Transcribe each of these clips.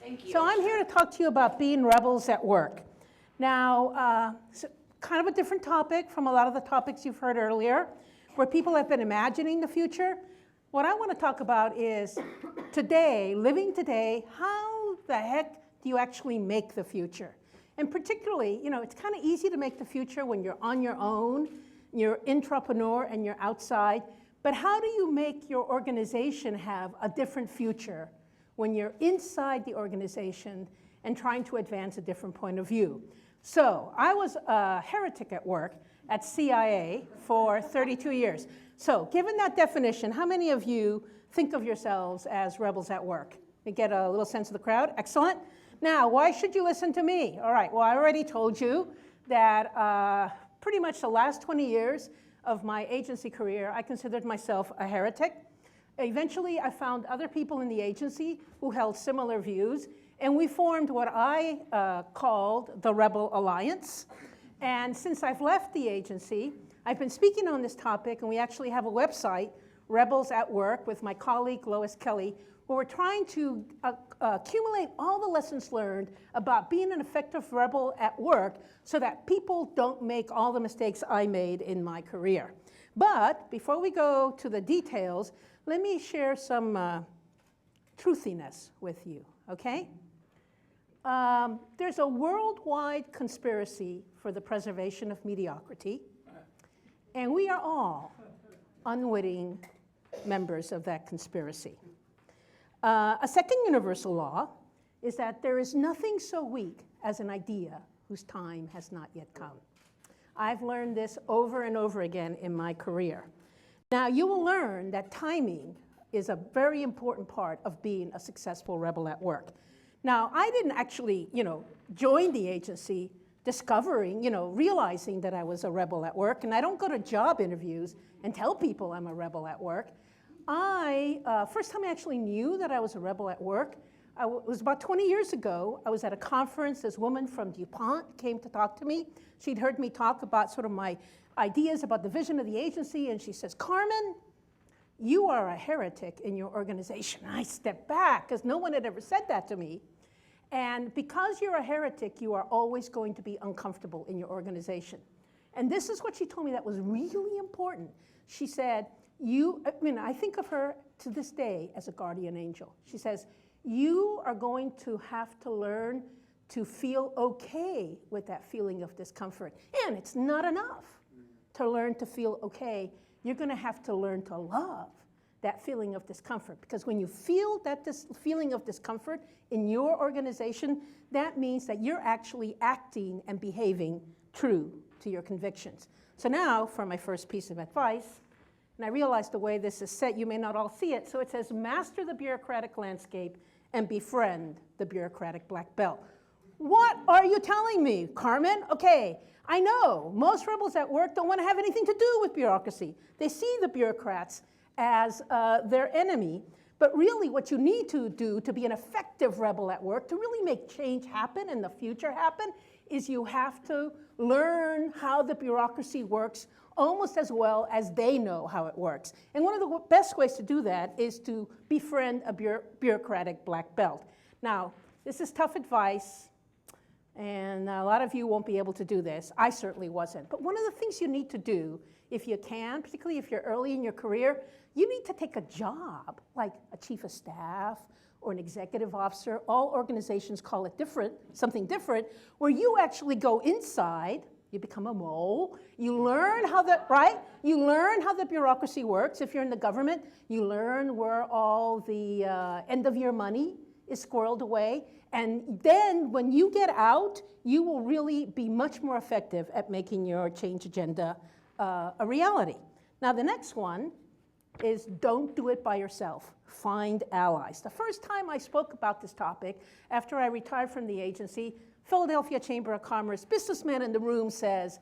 Thank you. So I'm here to talk to you about being rebels at work. Now, kind of a different topic from a lot of the topics you've heard earlier, where people have been imagining the future. What I want to talk about is today, living today, how the heck do you actually make the future? And particularly, you know, it's kind of easy to make the future when you're on your own, you're intrapreneur and you're outside, but how do you make your organization have a different future when you're inside the organization and trying to advance a different point of view? So I was a heretic at work at CIA for 32 years. So given that definition, how many of you think of yourselves as rebels at work? You get a little sense of the crowd? Excellent. Now, why should you listen to me? All right, well, I already told you that pretty much the last 20 years of my agency career, I considered myself a heretic. Eventually, I found other people in the agency who held similar views, and we formed what I called the Rebel Alliance. And since I've left the agency, I've been speaking on this topic, and we actually have a website, Rebels at Work, with my colleague Lois Kelly, where we're trying to accumulate all the lessons learned about being an effective rebel at work so that people don't make all the mistakes I made in my career. But before we go to the details, let me share some truthiness with you, okay? There's a worldwide conspiracy for the preservation of mediocrity, and we are all unwitting members of that conspiracy. A second universal law is that there is nothing so weak as an idea whose time has not yet come. I've learned this over and over again in my career. Now, you will learn that timing is a very important part of being a successful rebel at work. Now, I didn't actually, join the agency discovering, realizing that I was a rebel at work, and I don't go to job interviews and tell people I'm a rebel at work. First time I actually knew that I was a rebel at work, it was about 20 years ago. I was at a conference. This woman from DuPont came to talk to me. She'd heard me talk about sort of my ideas about the vision of the agency, and she says, "Carmen, you are a heretic in your organization." And I stepped back, because no one had ever said that to me. And because you're a heretic, you are always going to be uncomfortable in your organization. And this is what she told me that was really important. She said, I think of her to this day as a guardian angel. She says, you are going to have to learn to feel okay with that feeling of discomfort. And it's not enough to learn to feel okay. You're going to have to learn to love that feeling of discomfort. Because when you feel that feeling of discomfort in your organization, that means that you're actually acting and behaving true to your convictions. So now, for my first piece of advice, and I realize the way this is set, you may not all see it. So it says, master the bureaucratic landscape and befriend the bureaucratic black belt. What are you telling me, Carmen? Okay, I know most rebels at work don't want to have anything to do with bureaucracy. They see the bureaucrats as their enemy. But really what you need to do to be an effective rebel at work, to really make change happen and the future happen, is you have to learn how the bureaucracy works almost as well as they know how it works. And one of the best ways to do that is to befriend a bureaucratic black belt. Now, this is tough advice, and a lot of you won't be able to do this. I certainly wasn't. But one of the things you need to do, if you can, particularly if you're early in your career, you need to take a job, like a chief of staff or an executive officer. All organizations call it different, something different, where you actually go inside. You become a mole. You learn how You learn how the bureaucracy works. If you're in the government, you learn where all the end-of-year money is squirreled away. And then when you get out, you will really be much more effective at making your change agenda a reality. Now, the next one is don't do it by yourself. Find allies. The first time I spoke about this topic, after I retired from the agency, Philadelphia Chamber of Commerce businessman in the room says,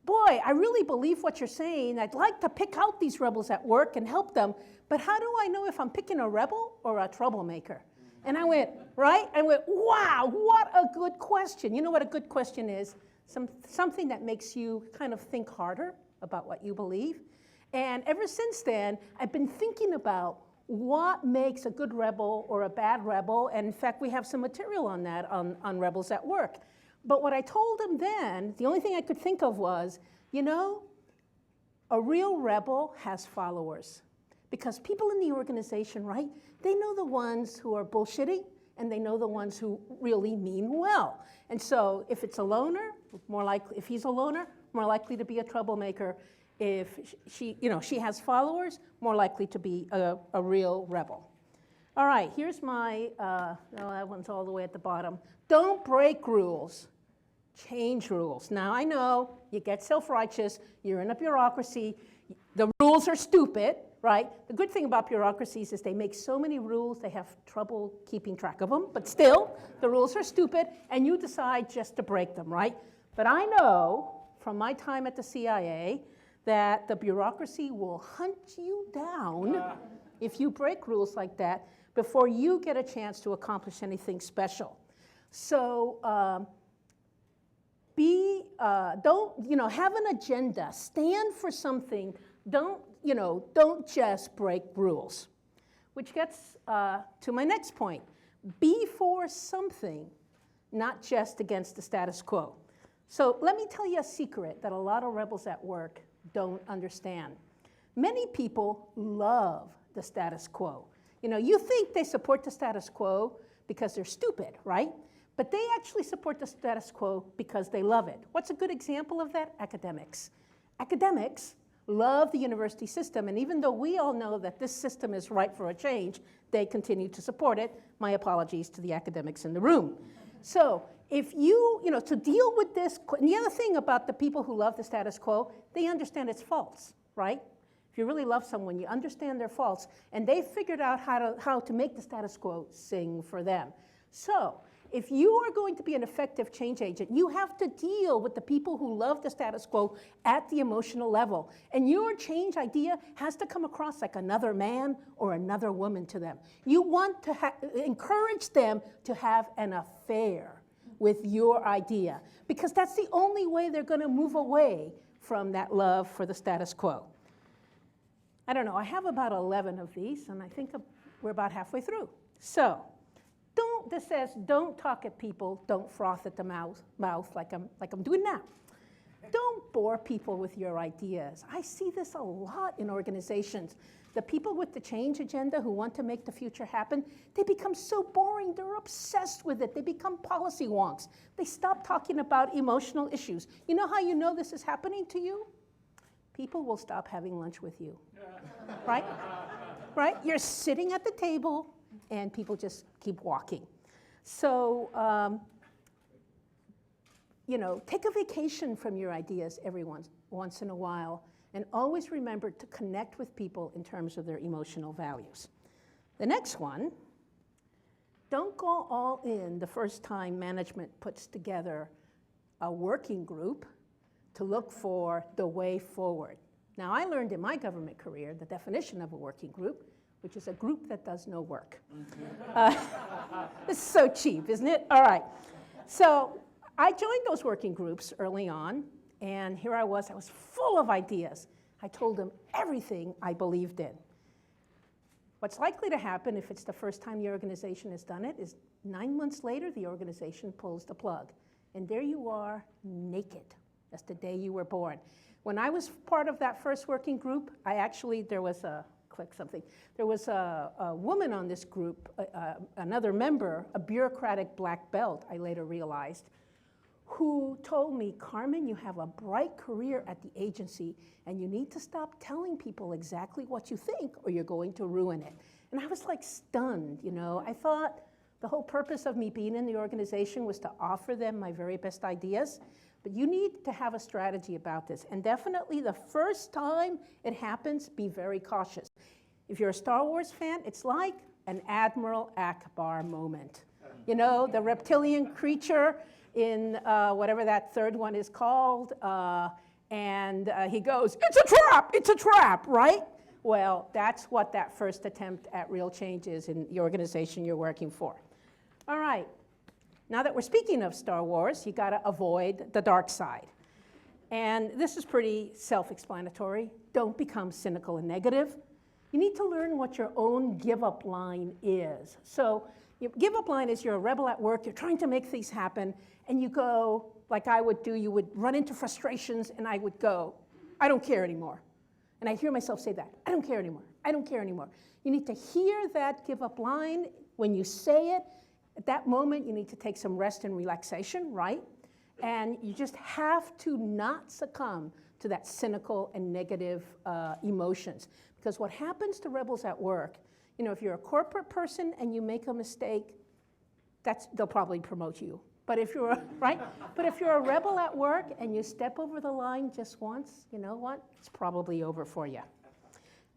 "Boy, I really believe what you're saying. I'd like to pick out these rebels at work and help them, but how do I know if I'm picking a rebel or a troublemaker?" And I went, wow, what a good question. You know what a good question is? Something that makes you kind of think harder about what you believe. And ever since then, I've been thinking about what makes a good rebel or a bad rebel, and in fact, we have some material on that on rebels at work. But what I told him then, the only thing I could think of was, you know, a real rebel has followers. Because people in the organization, right, they know the ones who are bullshitting, and they know the ones who really mean well. And so if it's a loner, more likely, if he's a loner, more likely to be a troublemaker. If she, you know, she has followers, more likely to be a real rebel. All right, here's my, no, that one's all the way at the bottom. Don't break rules, change rules. Now I know you get self-righteous, you're in a bureaucracy, the rules are stupid, right? The good thing about bureaucracies is they make so many rules, they have trouble keeping track of them, but still, the rules are stupid, and you decide just to break them, right? But I know from my time at the CIA that the bureaucracy will hunt you down if you break rules like that before you get a chance to accomplish anything special. So don't, you know, have an agenda, stand for something, don't just break rules. Which gets to my next point. Be for something, not just against the status quo. So let me tell you a secret that a lot of rebels at work don't understand. Many people love the status quo. You know, you think they support the status quo because they're stupid, right? But they actually support the status quo because they love it. What's a good example of that? Academics. Academics love the university system, and even though we all know that this system is ripe for a change, they continue to support it. My apologies to the academics in the room. So if you know, to deal with this, and the other thing about the people who love the status quo, they understand its faults, right? If you really love someone, you understand their faults, and they figured out how to make the status quo sing for them. So if you are going to be an effective change agent, you have to deal with the people who love the status quo at the emotional level. And your change idea has to come across like another man or another woman to them. You want to encourage them to have an affair with your idea, because that's the only way they're going to move away from that love for the status quo. I don't know, I have about 11 of these, and I think we're about halfway through. So, this says, don't talk at people, don't froth at the mouth like I'm doing now. Don't bore people with your ideas. I see this a lot in organizations. The people with the change agenda who want to make the future happen, they become so boring, they're obsessed with it. They become policy wonks. They stop talking about emotional issues. You know how you know this is happening to you? People will stop having lunch with you, right? Right? You're sitting at the table, and people just keep walking. So, you know, take a vacation from your ideas every once in a while, and always remember to connect with people in terms of their emotional values. The next one, don't go all in the first time management puts together a working group to look for the way forward. Now, I learned in my government career the definition of a working group, which is a group that does no work. It's so cheap, isn't it? All right. So I joined those working groups early on, and here I was full of ideas. I told them everything I believed in. What's likely to happen if it's the first time the organization has done it is 9 months later, the organization pulls the plug. And there you are, naked. That's the day you were born. When I was part of that first working group, there was a woman on this group, another member, a bureaucratic black belt, I later realized, who told me, Carmen, you have a bright career at the agency, and you need to stop telling people exactly what you think, or you're going to ruin it. And I was like stunned, you know. I thought the whole purpose of me being in the organization was to offer them my very best ideas. But you need to have a strategy about this. And definitely the first time it happens, be very cautious. If you're a Star Wars fan, it's like an Admiral Akbar moment. You know, the reptilian creature in whatever that third one is called, and he goes, it's a trap, right? Well, that's what that first attempt at real change is in the organization you're working for. All right. Now that we're speaking of Star Wars, you gotta avoid the dark side. And this is pretty self-explanatory. Don't become cynical and negative. you need to learn what your own give-up line is. So your give-up line is you're a rebel at work, you're trying to make things happen, and you go, like I would do, you would run into frustrations, and I would go, I don't care anymore. And I hear myself say that, I don't care anymore, I don't care anymore. You need to hear that give-up line. When you say it, at that moment, you need to take some rest and relaxation, right? And you just have to not succumb to that cynical and negative emotions. Because what happens to rebels at work, you know, if you're a corporate person and you make a mistake, they'll probably promote you. But if you're, right? But if you're a rebel at work and you step over the line just once, you know what? It's probably over for you.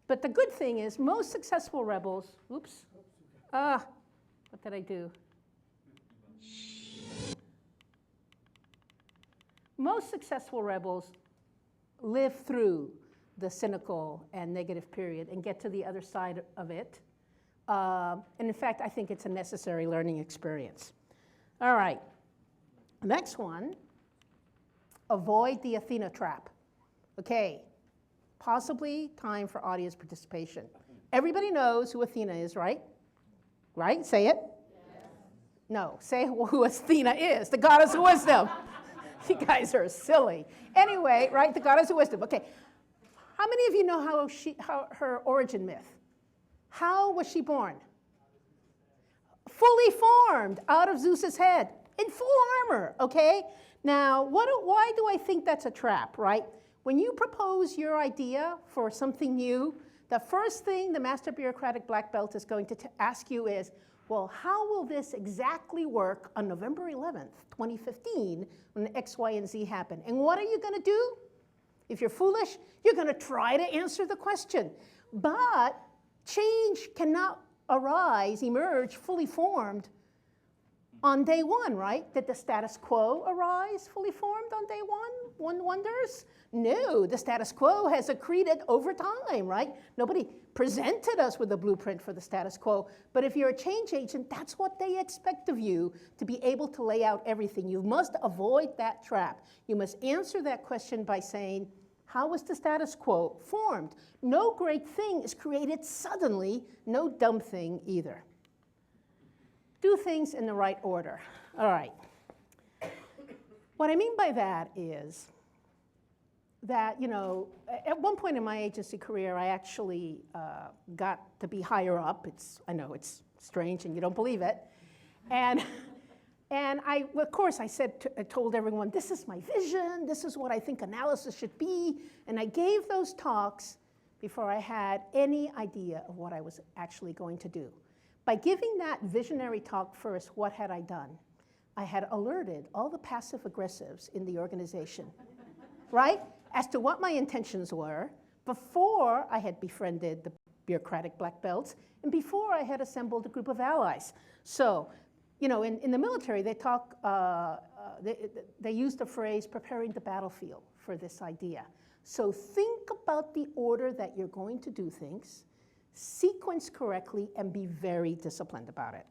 But the good thing is most successful rebels, oops, what did I do? Most successful rebels live through the cynical and negative period and get to the other side of it. And in fact, I think it's a necessary learning experience. All right, next one, avoid the Athena trap. Okay, possibly time for audience participation. Everybody knows who Athena is, right? Right, say it. Yes. No, say who Athena is, the goddess of wisdom. You guys are silly. Anyway, right, the goddess of wisdom. Okay, how many of you know how her origin myth? How was she born? Fully formed out of Zeus's head, in full armor, okay? Now, why do I think that's a trap, right? When you propose your idea for something new, the first thing the master bureaucratic black belt is going to ask you is, well, how will this exactly work on November 11th, 2015, when X, Y, and Z happen? And what are you going to do? If you're foolish, you're going to try to answer the question. But change cannot emerge fully formed on day one, right? Did the status quo arise fully formed on day one? One wonders? No, the status quo has accreted over time, right? Nobody presented us with a blueprint for the status quo, but if you're a change agent, that's what they expect of you, to be able to lay out everything. You must avoid that trap. You must answer that question by saying, how was the status quo formed? No great thing is created suddenly, no dumb thing either. Do things in the right order. All right. What I mean by that is that, you know, at one point in my agency career, I actually got to be higher up. I know it's strange and you don't believe it. And of course, I told everyone, this is my vision, this is what I think analysis should be. And I gave those talks before I had any idea of what I was actually going to do. By giving that visionary talk first, what had I done? I had alerted all the passive aggressives in the organization, right, as to what my intentions were before I had befriended the bureaucratic black belts and before I had assembled a group of allies. So, you know, in the military, they talk, they use the phrase preparing the battlefield for this idea. So think about the order that you're going to do things, sequence correctly, and be very disciplined about it.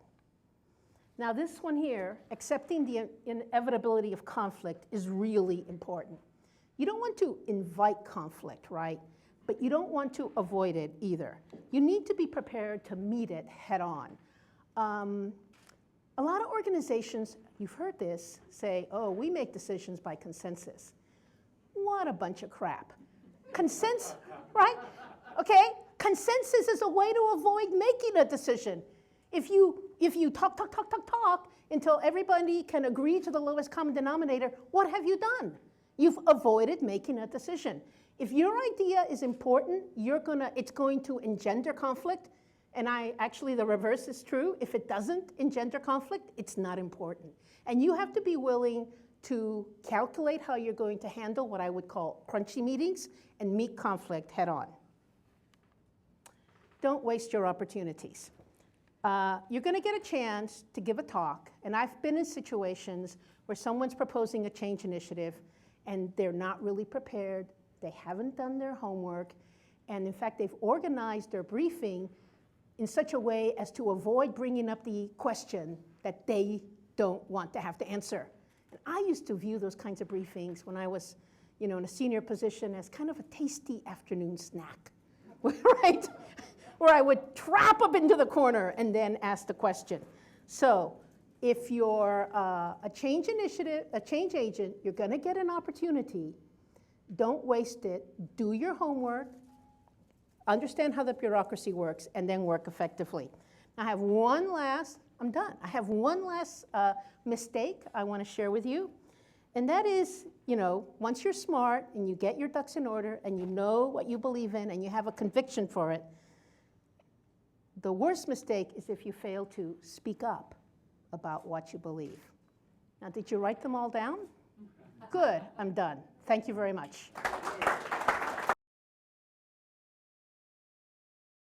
Now this one here, accepting the inevitability of conflict, is really important. You don't want to invite conflict, right? But you don't want to avoid it either. You need to be prepared to meet it head on. A lot of organizations, you've heard this, say, oh, we make decisions by consensus. What a bunch of crap. Consensus, right? Okay, consensus is a way to avoid making a decision. If you talk until everybody can agree to the lowest common denominator, what have you done? You've avoided making a decision. If your idea is important, it's going to engender conflict. And actually, the reverse is true. If it doesn't engender conflict, it's not important. And you have to be willing to calculate how you're going to handle what I would call crunchy meetings and meet conflict head on. Don't waste your opportunities. You're going to get a chance to give a talk. And I've been in situations where someone's proposing a change initiative, and they're not really prepared. They haven't done their homework. And in fact, they've organized their briefing in such a way as to avoid bringing up the question that they don't want to have to answer. And I used to view those kinds of briefings when I was, you know, in a senior position as kind of a tasty afternoon snack, right? or I would trap them into the corner and then ask the question. So if you're a change agent, you're going to get an opportunity. Don't waste it. Do your homework. Understand how the bureaucracy works, and then work effectively. I have one last, I'm done. I have one last mistake I want to share with you. And that is, you know, once you're smart and you get your ducks in order and you know what you believe in and you have a conviction for it, the worst mistake is if you fail to speak up about what you believe. Now, did you write them all down? Good, I'm done. Thank you very much.